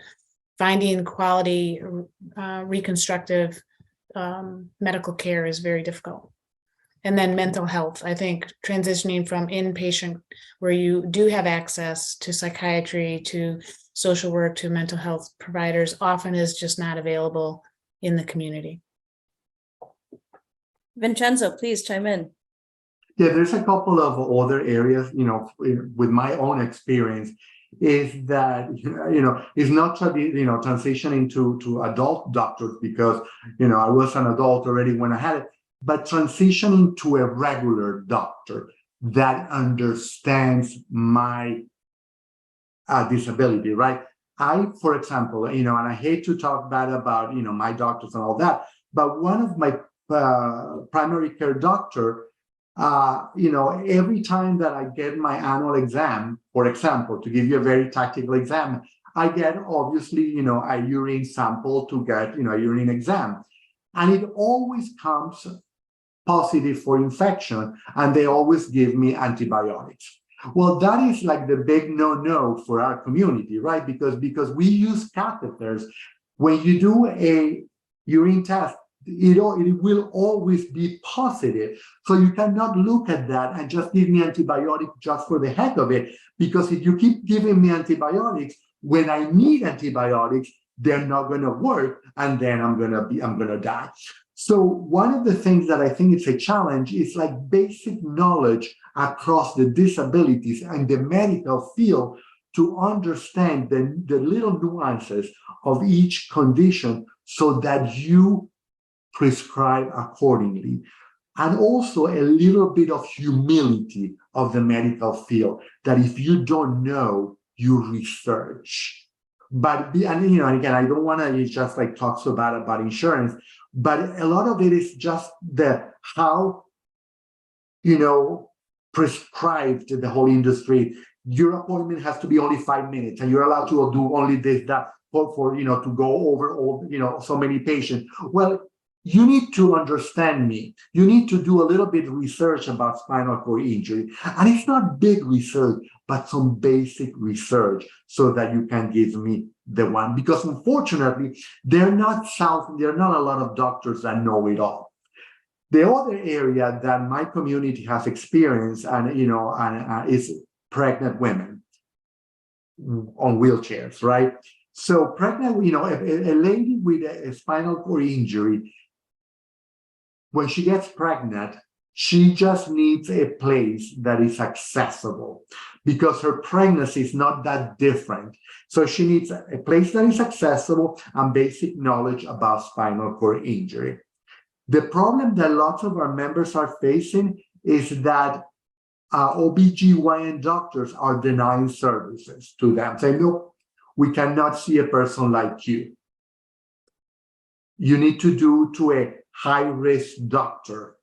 finding quality reconstructive medical care is very difficult. And then mental health, I think transitioning from inpatient, where you do have access to psychiatry, to social work, to mental health providers, often is just not available in the community. Vincenzo, please chime in. Yeah, there's a couple of other areas, with my own experience, is that, it's not transitioning to adult doctors because, I was an adult already when I had it, but transitioning to a regular doctor that understands my disability, right? For example, and I hate to talk bad about, my doctors and all that, but one of my primary care doctor, every time that I get my annual exam, for example, to give you a very tactical exam, I get obviously, a urine sample to get, a urine exam. And it always comes positive for infection, and they always give me antibiotics. Well, that is like the big no-no for our community, right? Because we use catheters. When you do a urine test, it will always be positive. So you cannot look at that and just give me antibiotic just for the heck of it, because if you keep giving me antibiotics, when I need antibiotics, they're not going to work, and then I'm going to die. So one of the things that I think is a challenge is like basic knowledge across the disabilities and the medical field to understand the little nuances of each condition so that you prescribe accordingly. And also a little bit of humility of the medical field, that if you don't know, you research. But, and again, I don't want to just like talk so bad about insurance, but a lot of it is just how, prescribed the whole industry. Your appointment has to be only 5 minutes, and you're allowed to do only this, that, for to go over all, so many patients. Well, you need to understand me. You need to do a little bit of research about spinal cord injury. And it's not big research, but some basic research so that you can give me the one. Because unfortunately, there are not a lot of doctors that know it all. The other area that my community has experienced is pregnant women on wheelchairs, right? So pregnant, a lady with a spinal cord injury, when she gets pregnant, she just needs a place that is accessible because her pregnancy is not that different. So she needs a place that is accessible and basic knowledge about spinal cord injury. The problem that lots of our members are facing is that OBGYN doctors are denying services to them, saying, no, we cannot see a person like you. You need to do to a high-risk doctor.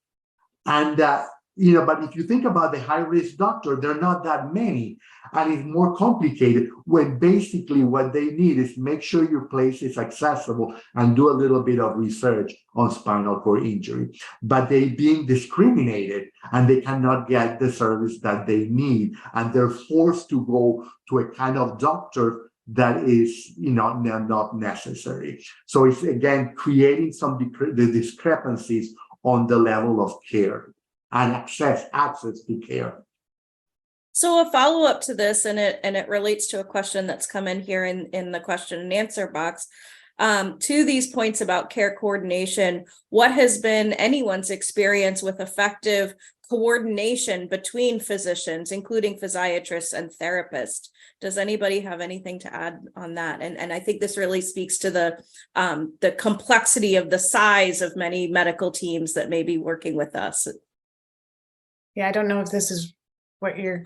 And, but if you think about the high-risk doctor, there are not that many. And it's more complicated when basically what they need is make sure your place is accessible and do a little bit of research on spinal cord injury. But they're being discriminated and they cannot get the service that they need. And they're forced to go to a kind of doctor that is not necessary. So it's again creating some the discrepancies on the level of care and access to care. So a follow-up to this, and it relates to a question that's come in here in the question and answer box. To these points about care coordination, what has been anyone's experience with effective coordination between physicians, including physiatrists and therapists? Does anybody have anything to add on that? And I think this really speaks to the complexity of the size of many medical teams that may be working with us. Yeah, I don't know if this is what you're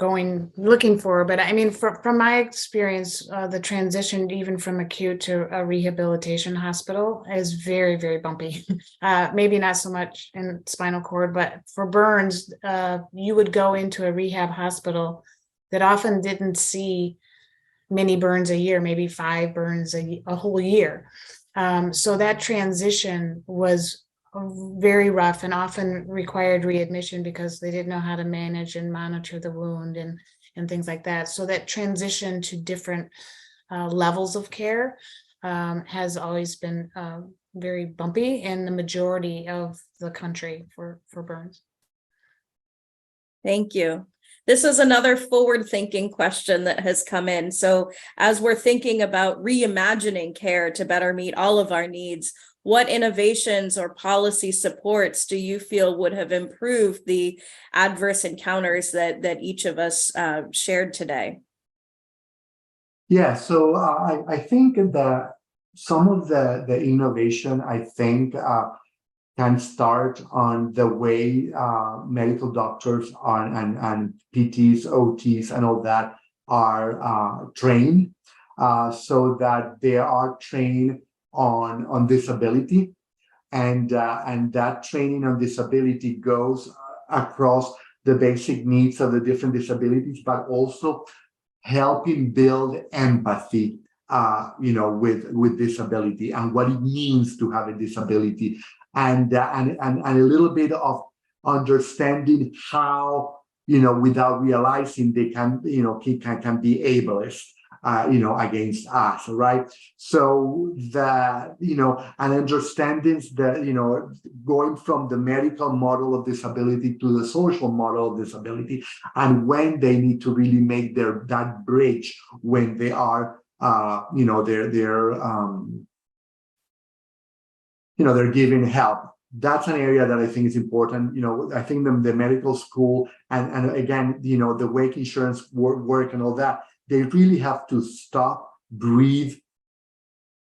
looking for, but I mean, from my experience, the transition even from acute to a rehabilitation hospital is very, very bumpy. Maybe not so much in spinal cord, but for burns, you would go into a rehab hospital that often didn't see many burns a year, maybe 5 burns a whole year. So that transition was very rough and often required readmission because they didn't know how to manage and monitor the wound and things like that. So that transition to different levels of care has always been very bumpy in the majority of the country for burns. Thank you. This is another forward-thinking question that has come in. So as we're thinking about reimagining care to better meet all of our needs, what innovations or policy supports do you feel would have improved the adverse encounters that each of us shared today? Yeah, so I think that some of the innovation, I think, can start on the way medical doctors and PTs, OTs, and all that are trained, so that they are trained on disability, and that training on disability goes across the basic needs of the different disabilities, but also helping build empathy, with disability and what it means to have a disability, and a little bit of understanding how, without realizing they can be ableist, against us, right? So that, and understanding that, going from the medical model of disability to the social model of disability, and when they need to really make that bridge when they are, they're giving help. That's an area that I think is important. I think the medical school and again, the wake insurance work and all that, they really have to stop, breathe,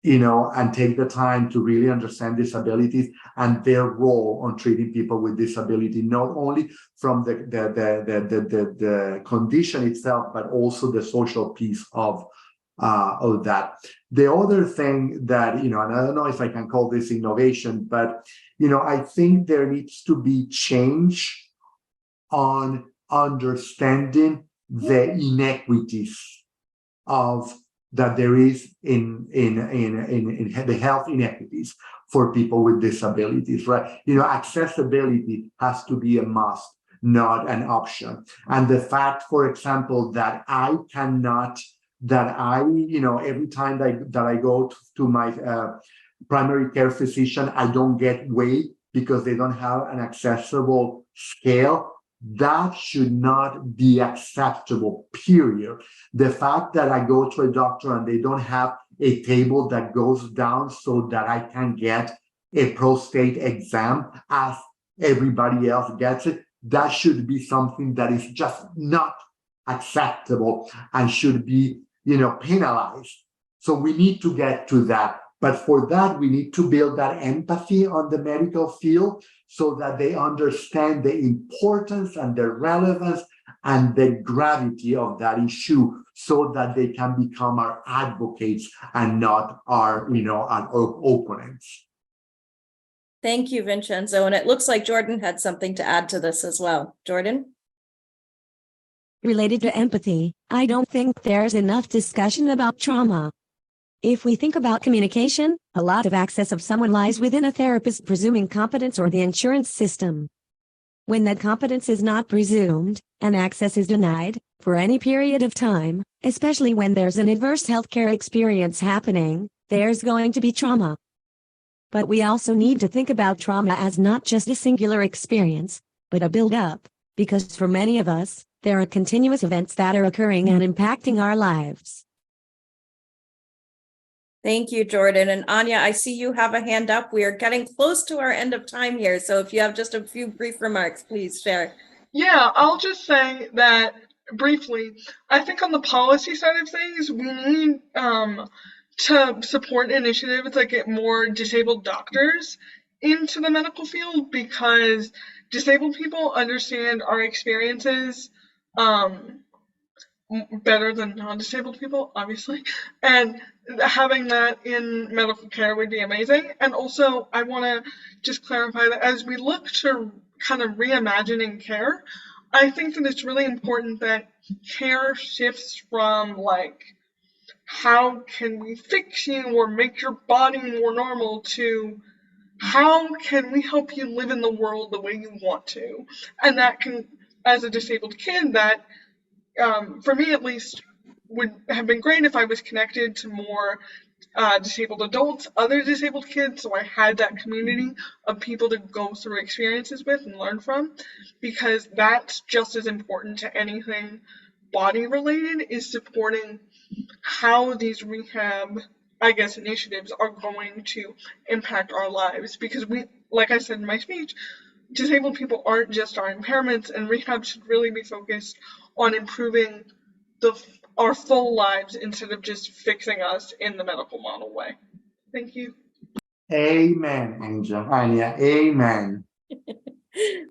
and take the time to really understand disabilities and their role on treating people with disability, not only from the condition itself, but also the social piece of that. The other thing that, and I don't know if I can call this innovation, but, I think there needs to be change on understanding the inequities of that there is in the health inequities for people with disabilities, right? Accessibility has to be a must, not an option. And the fact, for example, that every time that I go to my primary care physician, I don't get weighed because they don't have an accessible scale, that should not be acceptable, period. The fact that I go to a doctor and they don't have a table that goes down so that I can get a prostate exam as everybody else gets it, that should be something that is just not acceptable and should be, penalized. So we need to get to that. But for that, we need to build that empathy on the medical field so that they understand the importance and the relevance and the gravity of that issue so that they can become our advocates and not our opponents. Thank you, Vincenzo. And it looks like Jordyn had something to add to this as well. Jordyn? Related to empathy, I don't think there's enough discussion about trauma. If we think about communication, a lot of access of someone lies within a therapist presuming competence or the insurance system. When that competence is not presumed, and access is denied, for any period of time, especially when there's an adverse healthcare experience happening, there's going to be trauma. But we also need to think about trauma as not just a singular experience, but a build-up, because for many of us, there are continuous events that are occurring and impacting our lives. Thank you, Jordyn. And Anja, I see you have a hand up. We are getting close to our end of time here. So if you have just a few brief remarks, please share. Yeah, I'll just say that briefly, I think on the policy side of things, we need to support initiatives that get more disabled doctors into the medical field, because disabled people understand our experiences better than non-disabled people, obviously, and having that in medical care would be amazing. And also, I want to just clarify that as we look to kind of reimagining care, I think that it's really important that care shifts from like, how can we fix you or make your body more normal, to how can we help you live in the world the way you want to. And that can, as a disabled kid, that for me at least, would have been great if I was connected to more disabled adults, other disabled kids, so I had that community of people to go through experiences with and learn from, because that's just as important to anything body related, is supporting how these rehab, initiatives are going to impact our lives. Because we, like I said in my speech, disabled people aren't just our impairments, and rehab should really be focused on improving our full lives instead of just fixing us in the medical model way. Thank you. Amen, Anja. Amen.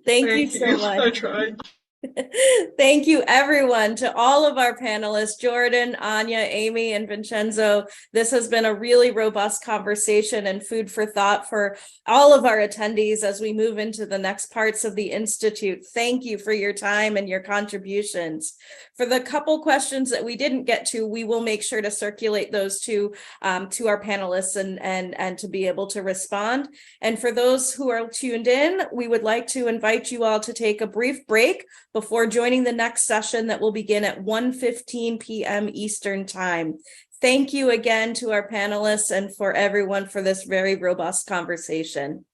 Thank you so much. I tried. Thank you, everyone, to all of our panelists, Jordyn, Anja, Amy, and Vincenzo. This has been a really robust conversation and food for thought for all of our attendees as we move into the next parts of the Institute. Thank you for your time and your contributions. For the couple questions that we didn't get to, we will make sure to circulate those to our panelists and to be able to respond. And for those who are tuned in, we would like to invite you all to take a brief break before joining the next session that will begin at 1:15 p.m. Eastern Time. Thank you again to our panelists and for everyone for this very robust conversation.